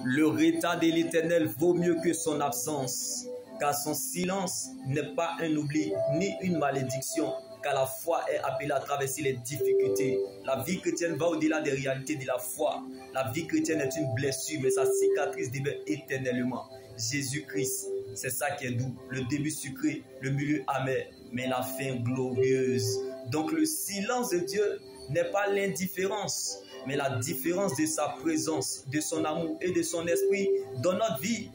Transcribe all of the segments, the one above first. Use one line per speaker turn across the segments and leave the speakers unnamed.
Le retard de l'Éternel vaut mieux que son absence, car son silence n'est pas un oubli ni une malédiction, car la foi est appelée à traverser les difficultés. La vie chrétienne va au-delà des réalités de la foi. La vie chrétienne est une blessure, mais sa cicatrice demeure éternellement. Jésus-Christ, c'est ça qui est doux. Le début sucré, le milieu amer, mais la fin glorieuse. Donc le silence de Dieu n'est pas l'indifférence, mais la différence de sa présence, de son amour et de son esprit dans notre vie.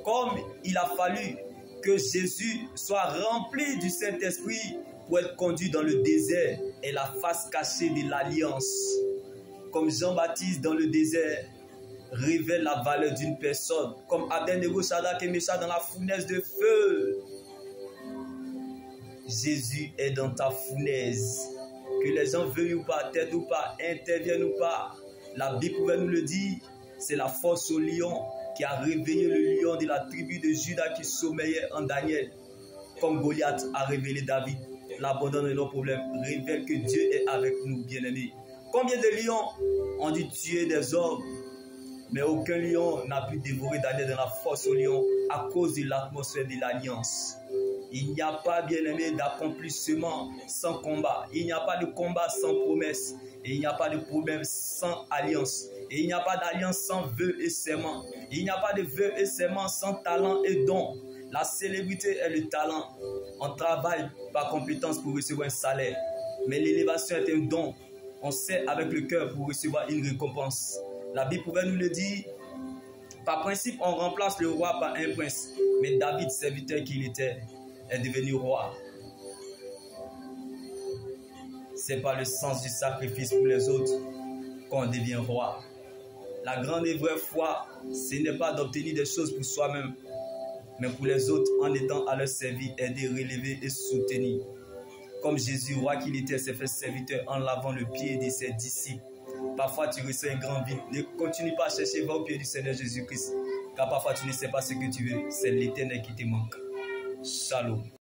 Comme il a fallu que Jésus soit rempli du Saint-Esprit pour être conduit dans le désert et la face cachée de l'alliance. Comme Jean-Baptiste dans le désert révèle la valeur d'une personne, comme Abednego, Shadrach et Meshach dans la fournaise de feu. Jésus est dans ta fournaise. Que les gens veuillent ou pas, t'aident ou pas, interviennent ou pas, la Bible pouvait nous le dire, c'est la force au lion qui a réveillé le lion de la tribu de Juda qui sommeillait en Daniel. Comme Goliath a révélé David, l'abandon de nos problèmes révèle que Dieu est avec nous, bien-aimés. Combien de lions ont dû tuer des hommes, mais aucun lion n'a pu dévorer Daniel dans la force au lion à cause de l'atmosphère de l'alliance. Il n'y a pas, bien-aimé, d'accomplissement sans combat. Il n'y a pas de combat sans promesse. Et il n'y a pas de problème sans alliance. Et il n'y a pas d'alliance sans vœux et serments. Il n'y a pas de vœux et serments sans talent et don. La célébrité est le talent. On travaille par compétence pour recevoir un salaire. Mais l'élévation est un don. On sait avec le cœur pour recevoir une récompense. La Bible pouvait nous le dire. Par principe, on remplace le roi par un prince. Mais David, serviteur qu'il était, est devenu roi. C'est pas le sens du sacrifice pour les autres qu'on devient roi. La grande et vraie foi, ce n'est pas d'obtenir des choses pour soi-même, mais pour les autres en étant à leur service, aider, relever et soutenir. Comme Jésus, roi qu'il était, s'est fait serviteur en lavant le pied de ses disciples. Parfois tu ressens un grand vide. Ne continue pas à chercher, va au pied du Seigneur Jésus-Christ. Car parfois tu ne sais pas ce que tu veux. C'est l'Éternel qui te manque. Shalom.